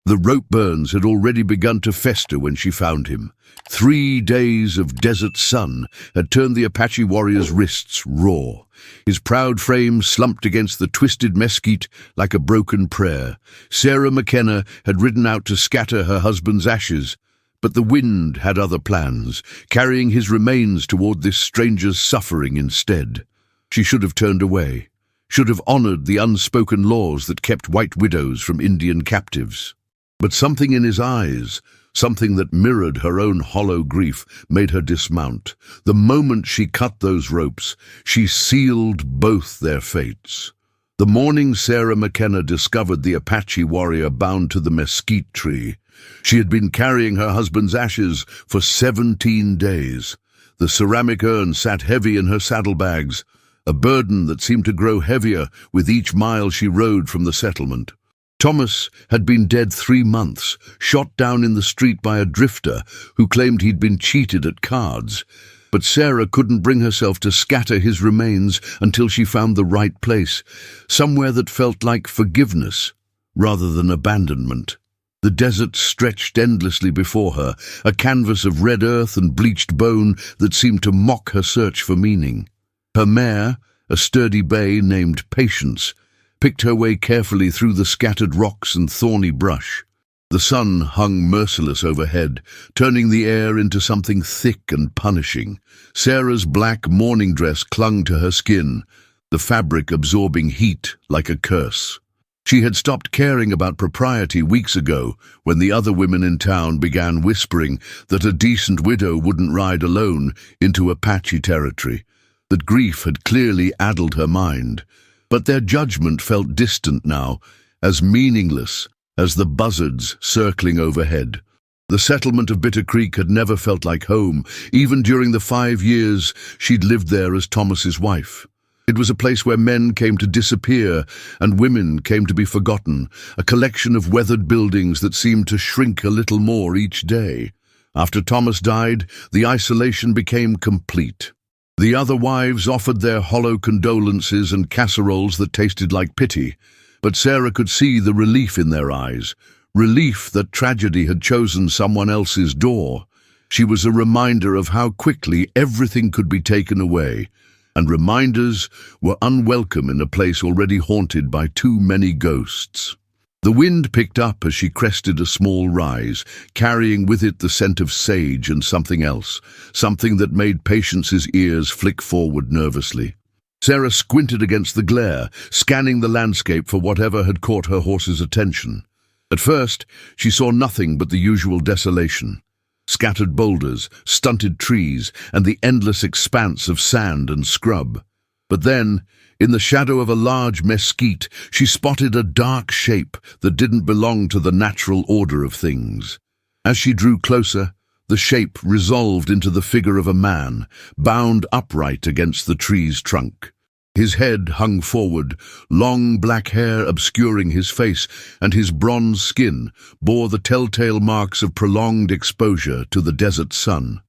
The rope burns had already begun to fester when she found him. 3 days of desert sun had turned the Apache warrior's wrists raw. His proud frame slumped against the twisted mesquite like a broken prayer. Sarah McKenna had ridden out to scatter her husband's ashes, but the wind had other plans, carrying his remains toward this stranger's suffering instead. She should have turned away, should have honored the unspoken laws that kept white widows from Indian captives. But something in his eyes, something that mirrored her own hollow grief, made her dismount. The moment she cut those ropes, she sealed both their fates. The morning Sarah McKenna discovered the Apache warrior bound to the mesquite tree, she had been carrying her husband's ashes for 17 days. The ceramic urn sat heavy in her saddlebags, a burden that seemed to grow heavier with each mile she rode from the settlement. Thomas had been dead 3 months, shot down in the street by a drifter who claimed he'd been cheated at cards. But Sarah couldn't bring herself to scatter his remains until she found the right place, somewhere that felt like forgiveness rather than abandonment. The desert stretched endlessly before her, a canvas of red earth and bleached bone that seemed to mock her search for meaning. Her mare, a sturdy bay named Patience, picked her way carefully through the scattered rocks and thorny brush. The sun hung merciless overhead, turning the air into something thick and punishing. Sarah's black morning dress clung to her skin, the fabric absorbing heat like a curse. She had stopped caring about propriety weeks ago when the other women in town began whispering that a decent widow wouldn't ride alone into Apache territory, that grief had clearly addled her mind. But their judgment felt distant now, as meaningless as the buzzards circling overhead. The settlement of Bitter Creek had never felt like home, even during the 5 years she'd lived there as Thomas's wife. It was a place where men came to disappear and women came to be forgotten, a collection of weathered buildings that seemed to shrink a little more each day. After Thomas died, the isolation became complete. The other wives offered their hollow condolences and casseroles that tasted like pity, but Sarah could see the relief in their eyes, relief that tragedy had chosen someone else's door. She was a reminder of how quickly everything could be taken away, and reminders were unwelcome in a place already haunted by too many ghosts. The wind picked up as she crested a small rise, carrying with it the scent of sage and something else, something that made Patience's ears flick forward nervously. Sarah squinted against the glare, scanning the landscape for whatever had caught her horse's attention. At first, she saw nothing but the usual desolation. Scattered boulders, stunted trees, and the endless expanse of sand and scrub. But then, in the shadow of a large mesquite, she spotted a dark shape that didn't belong to the natural order of things. As she drew closer, the shape resolved into the figure of a man, bound upright against the tree's trunk. His head hung forward, long black hair obscuring his face, and his bronze skin bore the telltale marks of prolonged exposure to the desert sun.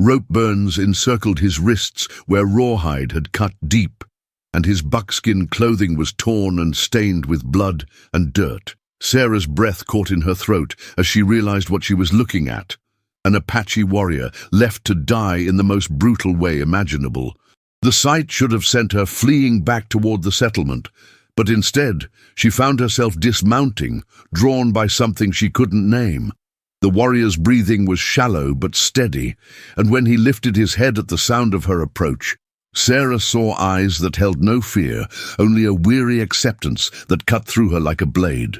Rope burns encircled his wrists where rawhide had cut deep, and his buckskin clothing was torn and stained with blood and dirt. Sarah's breath caught in her throat as she realized what she was looking at. An Apache warrior, left to die in the most brutal way imaginable. The sight should have sent her fleeing back toward the settlement, but instead she found herself dismounting, drawn by something she couldn't name. The warrior's breathing was shallow but steady, and when he lifted his head at the sound of her approach, Sarah saw eyes that held no fear, only a weary acceptance that cut through her like a blade.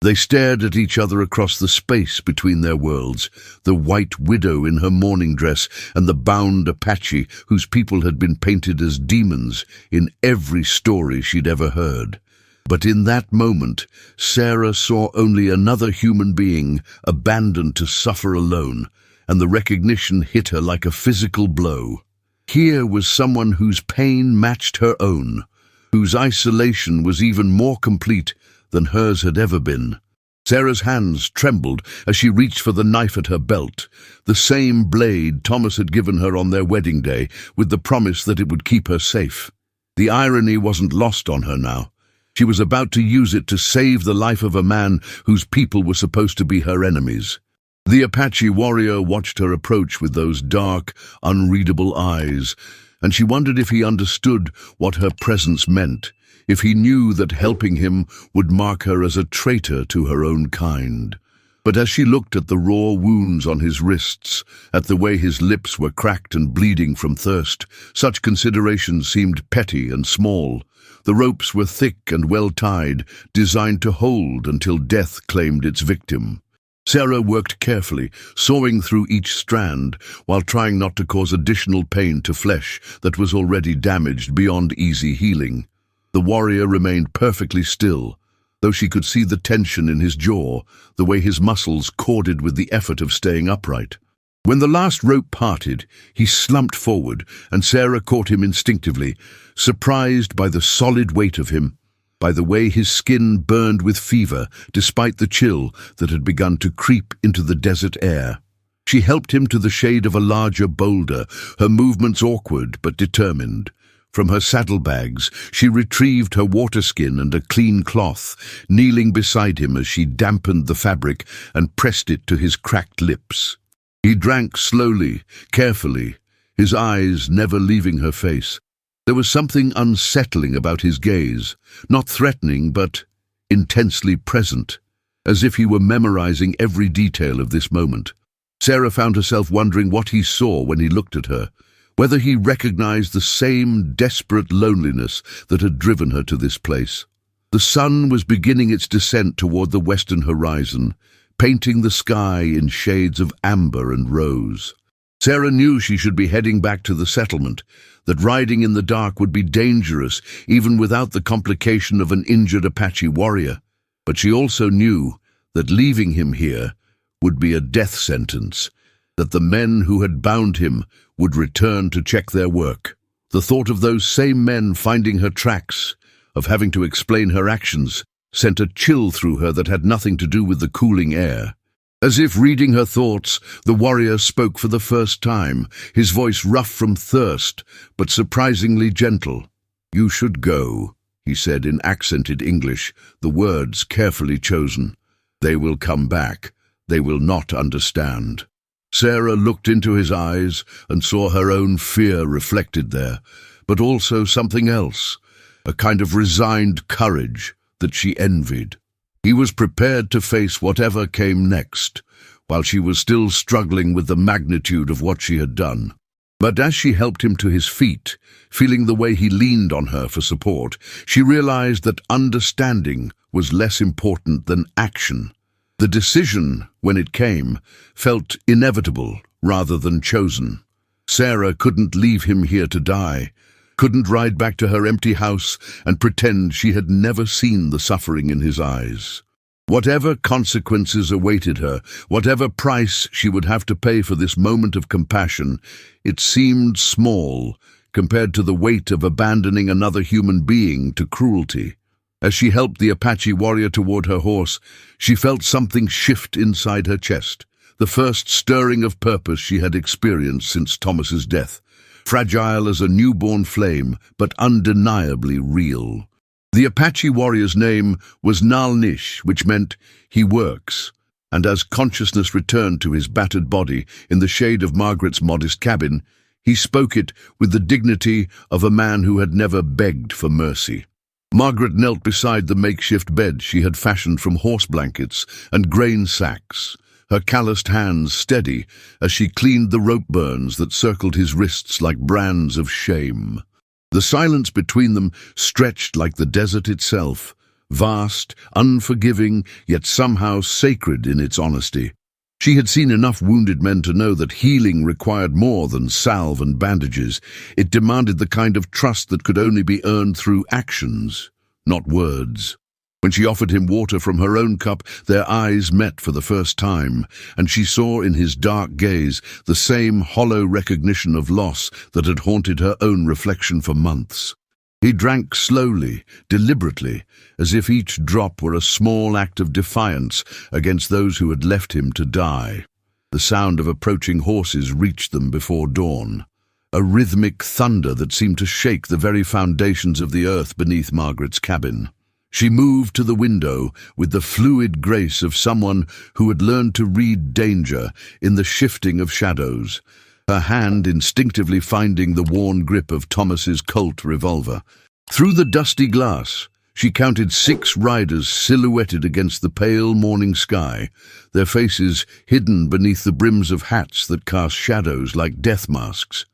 They stared at each other across the space between their worlds, the white widow in her mourning dress and the bound Apache whose people had been painted as demons in every story she'd ever heard. But in that moment, Sarah saw only another human being abandoned to suffer alone, and the recognition hit her like a physical blow. Here was someone whose pain matched her own, whose isolation was even more complete than hers had ever been. Sarah's hands trembled as she reached for the knife at her belt, the same blade Thomas had given her on their wedding day, with the promise that it would keep her safe. The irony wasn't lost on her now. She was about to use it to save the life of a man whose people were supposed to be her enemies. The Apache warrior watched her approach with those dark, unreadable eyes, and she wondered if he understood what her presence meant, if he knew that helping him would mark her as a traitor to her own kind. But as she looked at the raw wounds on his wrists, at the way his lips were cracked and bleeding from thirst, such considerations seemed petty and small. The ropes were thick and well tied, designed to hold until death claimed its victim. Sarah worked carefully, sawing through each strand, while trying not to cause additional pain to flesh that was already damaged beyond easy healing. The warrior remained perfectly still, though she could see the tension in his jaw, the way his muscles corded with the effort of staying upright. When the last rope parted, he slumped forward, and Sarah caught him instinctively, surprised by the solid weight of him, by the way his skin burned with fever despite the chill that had begun to creep into the desert air. She helped him to the shade of a larger boulder, her movements awkward but determined. From her saddlebags, she retrieved her waterskin and a clean cloth, kneeling beside him as she dampened the fabric and pressed it to his cracked lips. He drank slowly, carefully, his eyes never leaving her face. There was something unsettling about his gaze, not threatening but intensely present, as if he were memorizing every detail of this moment. Sarah found herself wondering what he saw when he looked at her, whether he recognized the same desperate loneliness that had driven her to this place. The sun was beginning its descent toward the western horizon, painting the sky in shades of amber and rose. Sarah knew she should be heading back to the settlement, that riding in the dark would be dangerous even without the complication of an injured Apache warrior. But she also knew that leaving him here would be a death sentence, that the men who had bound him would return to check their work. The thought of those same men finding her tracks, of having to explain her actions, sent a chill through her that had nothing to do with the cooling air. As if reading her thoughts, the warrior spoke for the first time, his voice rough from thirst, but surprisingly gentle. "You should go," he said in accented English, the words carefully chosen. "They will come back. They will not understand." Sarah looked into his eyes and saw her own fear reflected there, but also something else, a kind of resigned courage that she envied. He was prepared to face whatever came next, while she was still struggling with the magnitude of what she had done. But as she helped him to his feet, feeling the way he leaned on her for support, she realized that understanding was less important than action. The decision, when it came, felt inevitable rather than chosen. Sarah couldn't leave him here to die, couldn't ride back to her empty house and pretend she had never seen the suffering in his eyes. Whatever consequences awaited her, whatever price she would have to pay for this moment of compassion, it seemed small compared to the weight of abandoning another human being to cruelty. As she helped the Apache warrior toward her horse, she felt something shift inside her chest, the first stirring of purpose she had experienced since Thomas's death. Fragile as a newborn flame, but undeniably real. The Apache warrior's name was Nalnish, which meant he works, and as consciousness returned to his battered body in the shade of Margaret's modest cabin, he spoke it with the dignity of a man who had never begged for mercy. Margaret knelt beside the makeshift bed she had fashioned from horse blankets and grain sacks, her calloused hands steady as she cleaned the rope burns that circled his wrists like brands of shame. The silence between them stretched like the desert itself, vast, unforgiving, yet somehow sacred in its honesty. She had seen enough wounded men to know that healing required more than salve and bandages. It demanded the kind of trust that could only be earned through actions, not words. When she offered him water from her own cup, their eyes met for the first time, and she saw in his dark gaze the same hollow recognition of loss that had haunted her own reflection for months. He drank slowly, deliberately, as if each drop were a small act of defiance against those who had left him to die. The sound of approaching horses reached them before dawn, a rhythmic thunder that seemed to shake the very foundations of the earth beneath Margaret's cabin. She moved to the window with the fluid grace of someone who had learned to read danger in the shifting of shadows, her hand instinctively finding the worn grip of Thomas's Colt revolver. Through the dusty glass, she counted 6 riders silhouetted against the pale morning sky, their faces hidden beneath the brims of hats that cast shadows like death masks.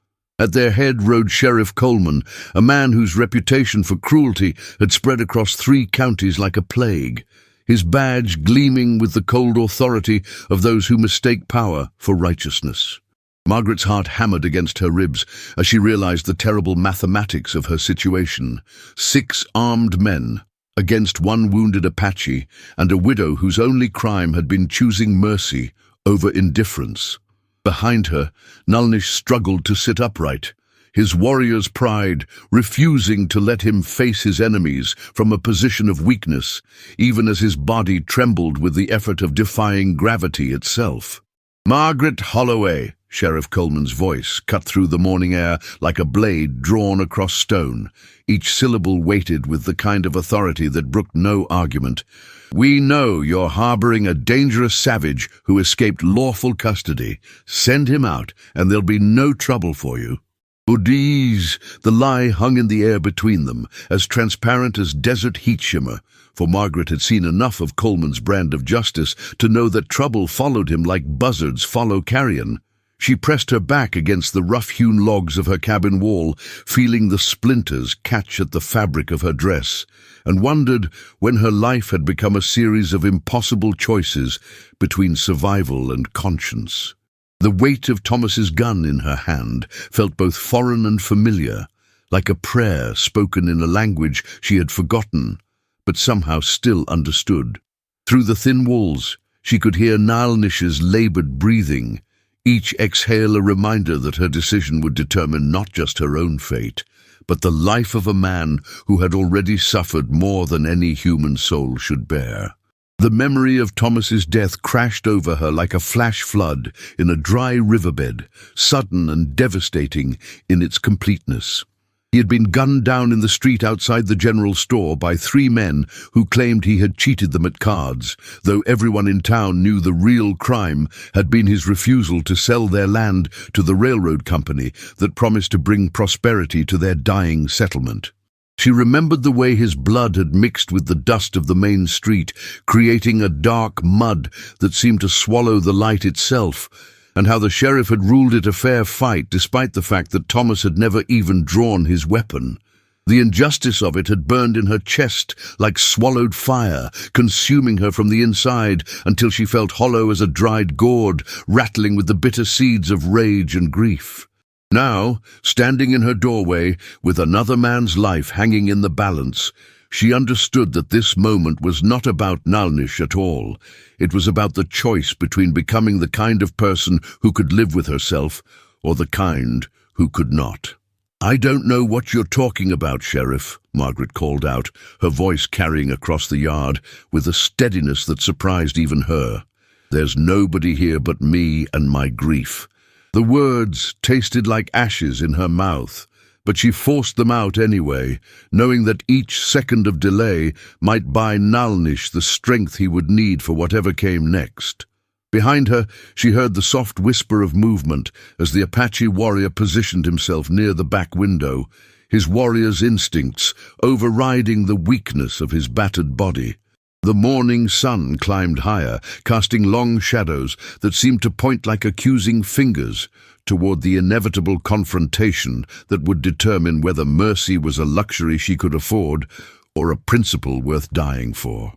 At their head rode Sheriff Coleman, a man whose reputation for cruelty had spread across 3 counties like a plague, his badge gleaming with the cold authority of those who mistake power for righteousness. Margaret's heart hammered against her ribs as she realized the terrible mathematics of her situation. 6 armed men against 1 wounded Apache and a widow whose only crime had been choosing mercy over indifference. Behind her, Nalnish struggled to sit upright, his warrior's pride refusing to let him face his enemies from a position of weakness, even as his body trembled with the effort of defying gravity itself. "Margaret Holloway," Sheriff Coleman's voice cut through the morning air like a blade drawn across stone, each syllable weighted with the kind of authority that brooked no argument. "We know you're harboring a dangerous savage who escaped lawful custody. Send him out, and there'll be no trouble for you." Boudiz, the lie hung in the air between them, as transparent as desert heat shimmer, for Margaret had seen enough of Coleman's brand of justice to know that trouble followed him like buzzards follow carrion. She pressed her back against the rough-hewn logs of her cabin wall, feeling the splinters catch at the fabric of her dress, and wondered when her life had become a series of impossible choices between survival and conscience. The weight of Thomas's gun in her hand felt both foreign and familiar, like a prayer spoken in a language she had forgotten, but somehow still understood. Through the thin walls, she could hear Nalnish's labored breathing, each exhale a reminder that her decision would determine not just her own fate, but the life of a man who had already suffered more than any human soul should bear. The memory of Thomas's death crashed over her like a flash flood in a dry riverbed, sudden and devastating in its completeness. He had been gunned down in the street outside the general store by 3 men who claimed he had cheated them at cards, though everyone in town knew the real crime had been his refusal to sell their land to the railroad company that promised to bring prosperity to their dying settlement. She remembered the way his blood had mixed with the dust of the main street, creating a dark mud that seemed to swallow the light itself, and how the sheriff had ruled it a fair fight despite the fact that Thomas had never even drawn his weapon. The injustice of it had burned in her chest like swallowed fire, consuming her from the inside until she felt hollow as a dried gourd, rattling with the bitter seeds of rage and grief. Now, standing in her doorway, with another man's life hanging in the balance, she understood that this moment was not about Nalnish at all. It was about the choice between becoming the kind of person who could live with herself or the kind who could not. "I don't know what you're talking about, Sheriff," Margaret called out, her voice carrying across the yard with a steadiness that surprised even her. "There's nobody here but me and my grief." The words tasted like ashes in her mouth, but she forced them out anyway, knowing that each second of delay might buy Nalnish the strength he would need for whatever came next. Behind her, she heard the soft whisper of movement as the Apache warrior positioned himself near the back window, his warrior's instincts overriding the weakness of his battered body. The morning sun climbed higher, casting long shadows that seemed to point like accusing fingers toward the inevitable confrontation that would determine whether mercy was a luxury she could afford or a principle worth dying for.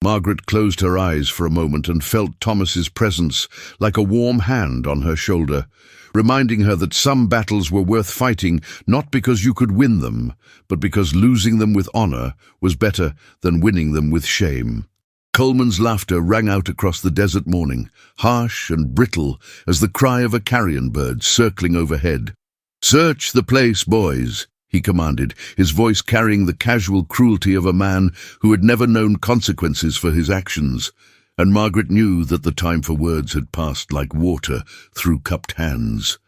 Margaret closed her eyes for a moment and felt Thomas's presence like a warm hand on her shoulder, reminding her that some battles were worth fighting not because you could win them, but because losing them with honor was better than winning them with shame. Coleman's laughter rang out across the desert morning, harsh and brittle as the cry of a carrion bird circling overhead. "Search the place, boys," he commanded, his voice carrying the casual cruelty of a man who had never known consequences for his actions, and Margaret knew that the time for words had passed like water through cupped hands.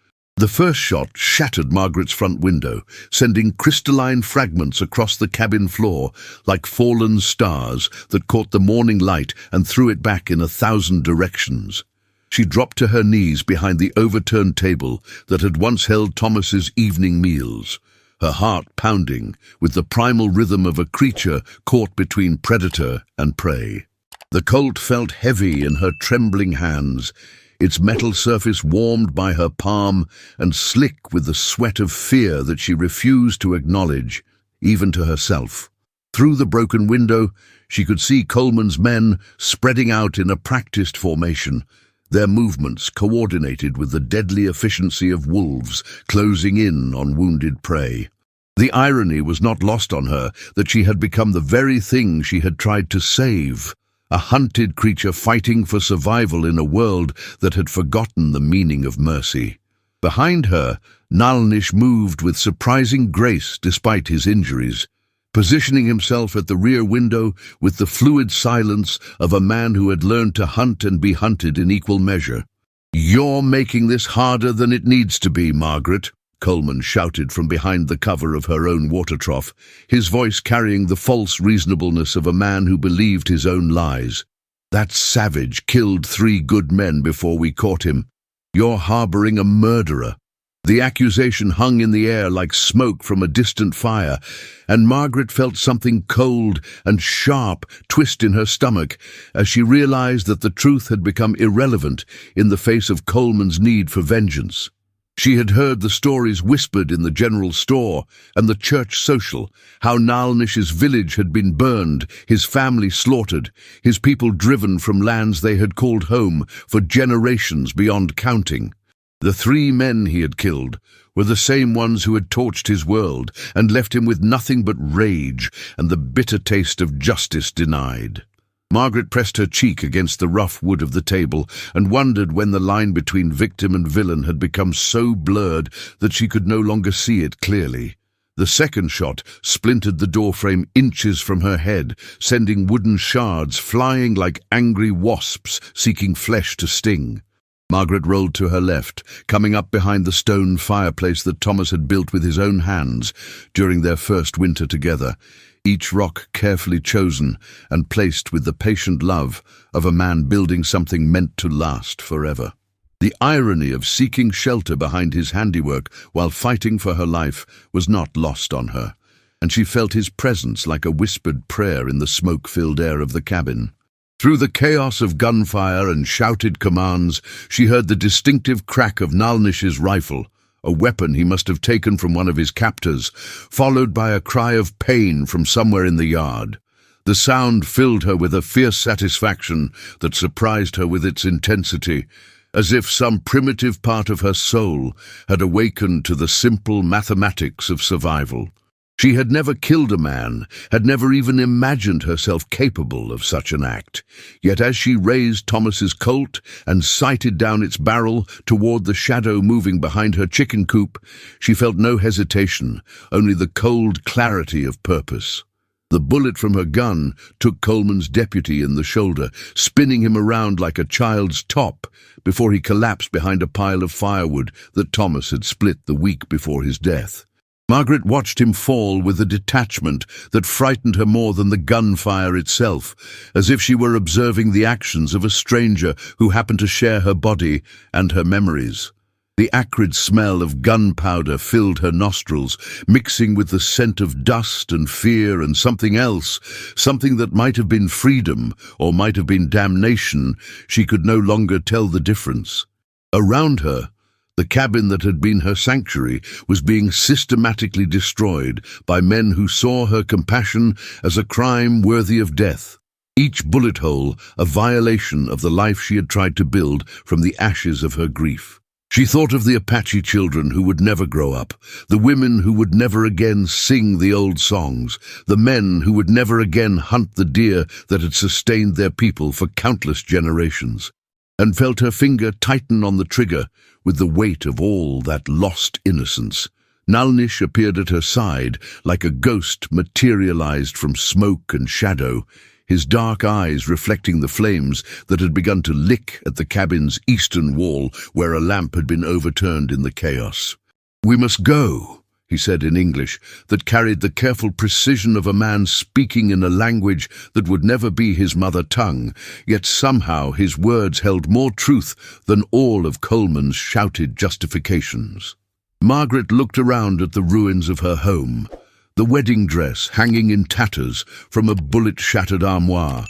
The first shot shattered Margaret's front window, sending crystalline fragments across the cabin floor like fallen stars that caught the morning light and threw it back in 1,000 directions. She dropped to her knees behind the overturned table that had once held Thomas's evening meals, her heart pounding with the primal rhythm of a creature caught between predator and prey. The Colt felt heavy in her trembling hands, its metal surface warmed by her palm and slick with the sweat of fear that she refused to acknowledge, even to herself. Through the broken window, she could see Coleman's men spreading out in a practiced formation, their movements coordinated with the deadly efficiency of wolves closing in on wounded prey. The irony was not lost on her that she had become the very thing she had tried to save, a hunted creature fighting for survival in a world that had forgotten the meaning of mercy. Behind her, Nalnish moved with surprising grace despite his injuries, positioning himself at the rear window with the fluid silence of a man who had learned to hunt and be hunted in equal measure. "You're making this harder than it needs to be, Margaret," Coleman shouted from behind the cover of her own water trough, his voice carrying the false reasonableness of a man who believed his own lies. "That savage killed 3 good men before we caught him. You're harboring a murderer." The accusation hung in the air like smoke from a distant fire, and Margaret felt something cold and sharp twist in her stomach as she realized that the truth had become irrelevant in the face of Coleman's need for vengeance. She had heard the stories whispered in the general store and the church social, how Nalnish's village had been burned, his family slaughtered, his people driven from lands they had called home for generations beyond counting. The 3 men he had killed were the same ones who had torched his world and left him with nothing but rage and the bitter taste of justice denied. Margaret pressed her cheek against the rough wood of the table and wondered when the line between victim and villain had become so blurred that she could no longer see it clearly. The second shot splintered the doorframe inches from her head, sending wooden shards flying like angry wasps seeking flesh to sting. Margaret rolled to her left, coming up behind the stone fireplace that Thomas had built with his own hands during their first winter together, each rock carefully chosen and placed with the patient love of a man building something meant to last forever. The irony of seeking shelter behind his handiwork while fighting for her life was not lost on her, and she felt his presence like a whispered prayer in the smoke-filled air of the cabin. Through the chaos of gunfire and shouted commands, she heard the distinctive crack of Nalnish's rifle, a weapon he must have taken from one of his captors, followed by a cry of pain from somewhere in the yard. The sound filled her with a fierce satisfaction that surprised her with its intensity, as if some primitive part of her soul had awakened to the simple mathematics of survival. She had never killed a man, had never even imagined herself capable of such an act. Yet as she raised Thomas's Colt and sighted down its barrel toward the shadow moving behind her chicken coop, she felt no hesitation, only the cold clarity of purpose. The bullet from her gun took Coleman's deputy in the shoulder, spinning him around like a child's top before he collapsed behind a pile of firewood that Thomas had split the week before his death. Margaret watched him fall with a detachment that frightened her more than the gunfire itself, as if she were observing the actions of a stranger who happened to share her body and her memories. The acrid smell of gunpowder filled her nostrils, mixing with the scent of dust and fear and something else, something that might have been freedom or might have been damnation. She could no longer tell the difference. Around her, the cabin that had been her sanctuary was being systematically destroyed by men who saw her compassion as a crime worthy of death. Each bullet hole a violation of the life she had tried to build from the ashes of her grief. She thought of the Apache children who would never grow up, the women who would never again sing the old songs, the men who would never again hunt the deer that had sustained their people for countless generations, and felt her finger tighten on the trigger with the weight of all that lost innocence. Nalnish appeared at her side like a ghost materialized from smoke and shadow, his dark eyes reflecting the flames that had begun to lick at the cabin's eastern wall where a lamp had been overturned in the chaos. "We must go," he said in English that carried the careful precision of a man speaking in a language that would never be his mother tongue, yet somehow his words held more truth than all of Coleman's shouted justifications. Margaret looked around at the ruins of her home, the wedding dress hanging in tatters from a bullet-shattered armoire,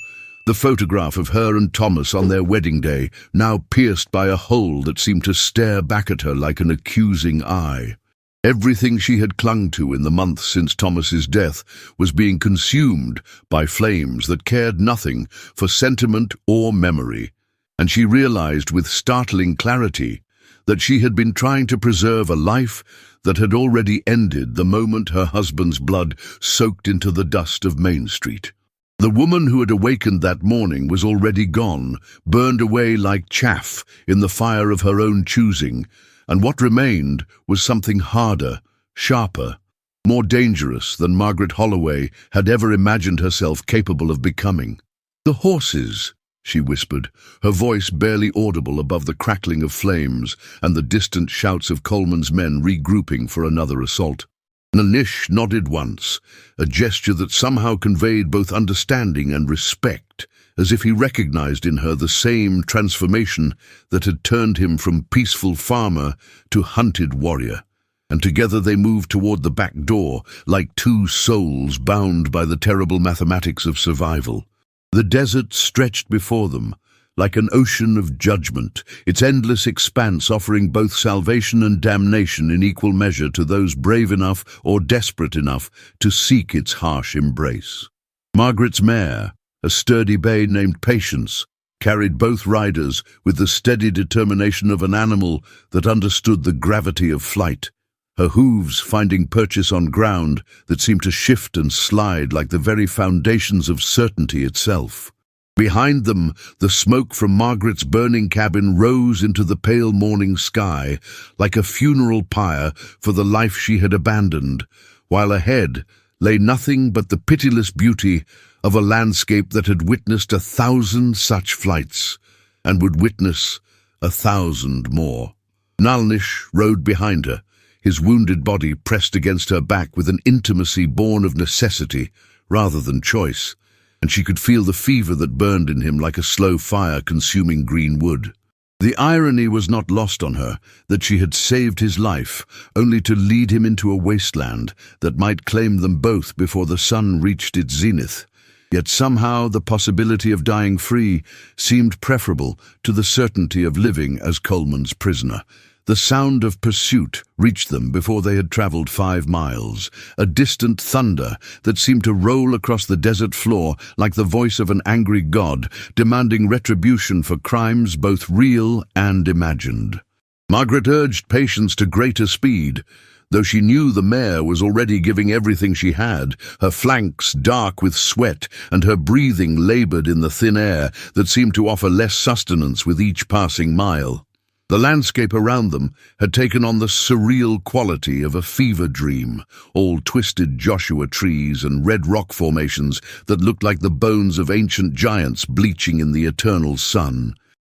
the photograph of her and Thomas on their wedding day, now pierced by a hole that seemed to stare back at her like an accusing eye. Everything she had clung to in the months since Thomas's death was being consumed by flames that cared nothing for sentiment or memory, and she realized with startling clarity that she had been trying to preserve a life that had already ended the moment her husband's blood soaked into the dust of Main Street. The woman who had awakened that morning was already gone, burned away like chaff in the fire of her own choosing, and what remained was something harder, sharper, more dangerous than Margaret Holloway had ever imagined herself capable of becoming. "The horses," she whispered, her voice barely audible above the crackling of flames and the distant shouts of Coleman's men regrouping for another assault. Nalnish nodded once, a gesture that somehow conveyed both understanding and respect, as if he recognized in her the same transformation that had turned him from peaceful farmer to hunted warrior. And together they moved toward the back door, like two souls bound by the terrible mathematics of survival. The desert stretched before them, like an ocean of judgment, its endless expanse offering both salvation and damnation in equal measure to those brave enough or desperate enough to seek its harsh embrace. Margaret's mare, a sturdy bay named Patience, carried both riders with the steady determination of an animal that understood the gravity of flight, her hooves finding purchase on ground that seemed to shift and slide like the very foundations of certainty itself. Behind them, the smoke from Margaret's burning cabin rose into the pale morning sky like a funeral pyre for the life she had abandoned, while ahead lay nothing but the pitiless beauty of a landscape that had witnessed 1,000 such flights, and would witness 1,000 more. Nalnish rode behind her, his wounded body pressed against her back with an intimacy born of necessity rather than choice, and she could feel the fever that burned in him like a slow fire consuming green wood. The irony was not lost on her that she had saved his life, only to lead him into a wasteland that might claim them both before the sun reached its zenith. Yet somehow the possibility of dying free seemed preferable to the certainty of living as Coleman's prisoner. The sound of pursuit reached them before they had traveled 5 miles, a distant thunder that seemed to roll across the desert floor like the voice of an angry god, demanding retribution for crimes both real and imagined. Margaret urged Patience to greater speed, though she knew the mare was already giving everything she had, her flanks dark with sweat and her breathing labored in the thin air that seemed to offer less sustenance with each passing mile. The landscape around them had taken on the surreal quality of a fever dream, all twisted Joshua trees and red rock formations that looked like the bones of ancient giants bleaching in the eternal sun.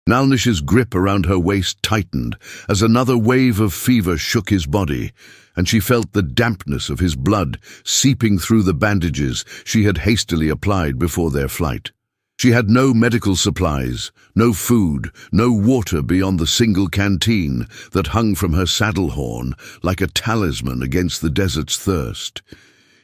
Nalnish's grip around her waist tightened as another wave of fever shook his body, and she felt the dampness of his blood seeping through the bandages she had hastily applied before their flight. She had no medical supplies, no food, no water beyond the single canteen that hung from her saddle horn like a talisman against the desert's thirst.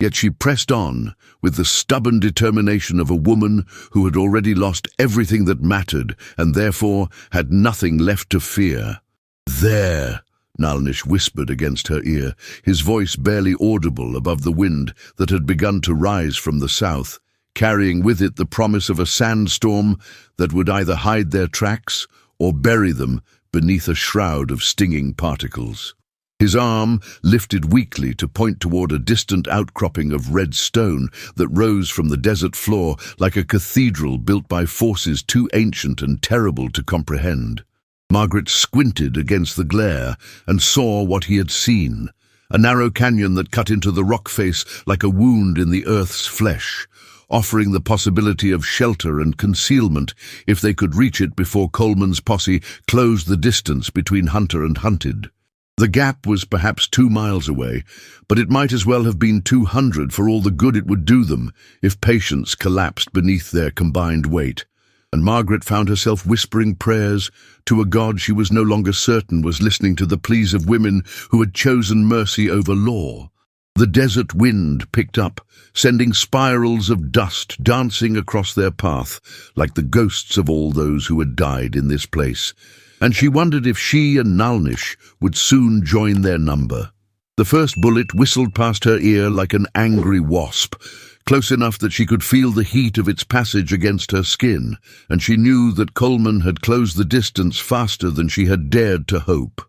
Yet she pressed on with the stubborn determination of a woman who had already lost everything that mattered and therefore had nothing left to fear. "There," Nalnish whispered against her ear, his voice barely audible above the wind that had begun to rise from the south, carrying with it the promise of a sandstorm that would either hide their tracks or bury them beneath a shroud of stinging particles. His arm lifted weakly to point toward a distant outcropping of red stone that rose from the desert floor like a cathedral built by forces too ancient and terrible to comprehend. Margaret squinted against the glare and saw what he had seen, a narrow canyon that cut into the rock face like a wound in the earth's flesh, offering the possibility of shelter and concealment if they could reach it before Coleman's posse closed the distance between hunter and hunted. The gap was perhaps 2 miles away, but it might as well have been 200 for all the good it would do them if patience collapsed beneath their combined weight. And Margaret found herself whispering prayers to a God she was no longer certain was listening to the pleas of women who had chosen mercy over law. The desert wind picked up, sending spirals of dust dancing across their path like the ghosts of all those who had died in this place, and she wondered if she and Nalnish would soon join their number. The first bullet whistled past her ear like an angry wasp, close enough that she could feel the heat of its passage against her skin, and she knew that Coleman had closed the distance faster than she had dared to hope.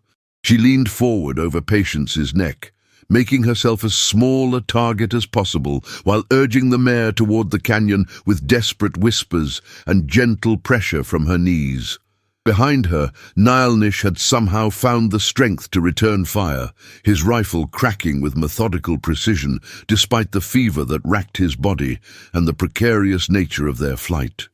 She leaned forward over Patience's neck, making herself as small a target as possible while urging the mare toward the canyon with desperate whispers and gentle pressure from her knees. Behind her, Nalnish had somehow found the strength to return fire, his rifle cracking with methodical precision despite the fever that racked his body and the precarious nature of their flight.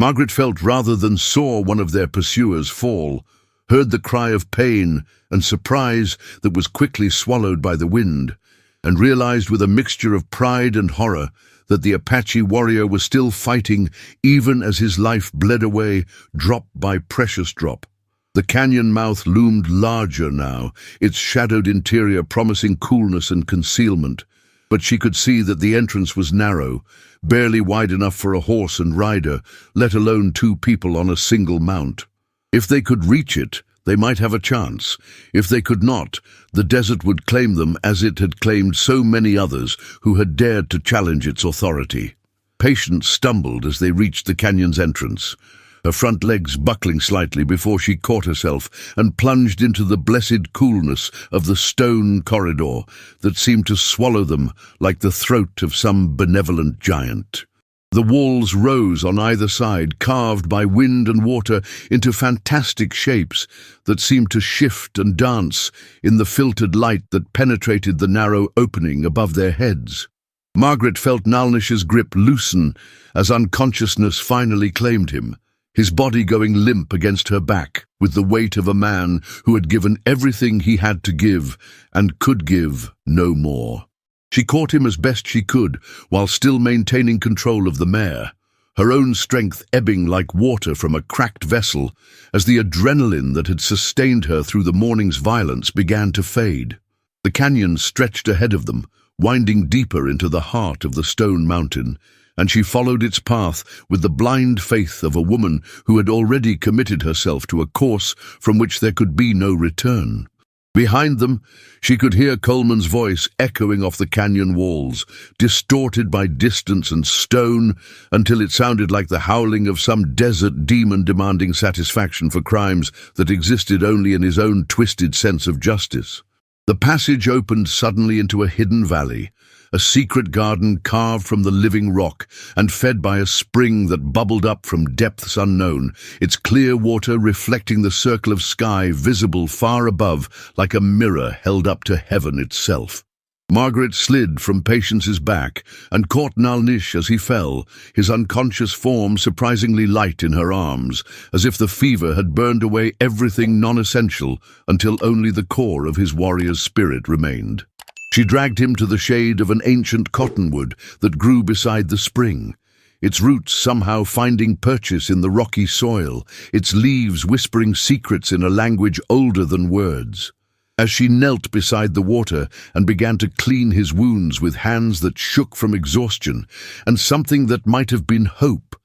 Margaret felt rather than saw one of their pursuers fall, heard the cry of pain and surprise that was quickly swallowed by the wind, and realized with a mixture of pride and horror that the Apache warrior was still fighting even as his life bled away drop by precious drop. The canyon mouth loomed larger now, its shadowed interior promising coolness and concealment, but she could see that the entrance was narrow, barely wide enough for a horse and rider, let alone 2 people on a single mount. If they could reach it, they might have a chance. If they could not, the desert would claim them as it had claimed so many others who had dared to challenge its authority. Patience stumbled as they reached the canyon's entrance, her front legs buckling slightly before she caught herself and plunged into the blessed coolness of the stone corridor that seemed to swallow them like the throat of some benevolent giant. The walls rose on either side, carved by wind and water into fantastic shapes that seemed to shift and dance in the filtered light that penetrated the narrow opening above their heads. Margaret felt Nalnish's grip loosen as unconsciousness finally claimed him, his body going limp against her back with the weight of a man who had given everything he had to give and could give no more. She caught him as best she could, while still maintaining control of the mare, her own strength ebbing like water from a cracked vessel as the adrenaline that had sustained her through the morning's violence began to fade. The canyon stretched ahead of them, winding deeper into the heart of the stone mountain, and she followed its path with the blind faith of a woman who had already committed herself to a course from which there could be no return. Behind them, she could hear Coleman's voice echoing off the canyon walls, distorted by distance and stone, until it sounded like the howling of some desert demon demanding satisfaction for crimes that existed only in his own twisted sense of justice. The passage opened suddenly into a hidden valley, a secret garden carved from the living rock and fed by a spring that bubbled up from depths unknown, its clear water reflecting the circle of sky visible far above like a mirror held up to heaven itself. Margaret slid from Patience's back and caught Nalnish as he fell, his unconscious form surprisingly light in her arms, as if the fever had burned away everything non-essential until only the core of his warrior's spirit remained. She dragged him to the shade of an ancient cottonwood that grew beside the spring, its roots somehow finding purchase in the rocky soil, its leaves whispering secrets in a language older than words. As she knelt beside the water and began to clean his wounds with hands that shook from exhaustion and something that might have been hope,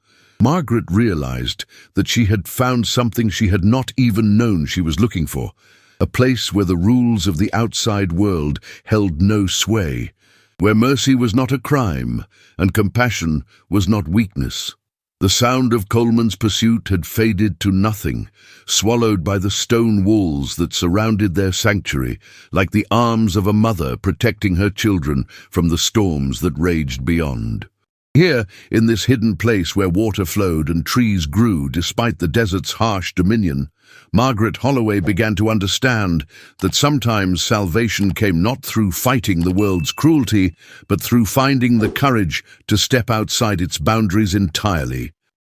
Margaret realized that she had found something she had not even known she was looking for, a place where the rules of the outside world held no sway, where mercy was not a crime and compassion was not weakness. The sound of Coleman's pursuit had faded to nothing, swallowed by the stone walls that surrounded their sanctuary, like the arms of a mother protecting her children from the storms that raged beyond. Here, in this hidden place where water flowed and trees grew despite the desert's harsh dominion, Margaret Holloway began to understand that sometimes salvation came not through fighting the world's cruelty, but through finding the courage to step outside its boundaries entirely.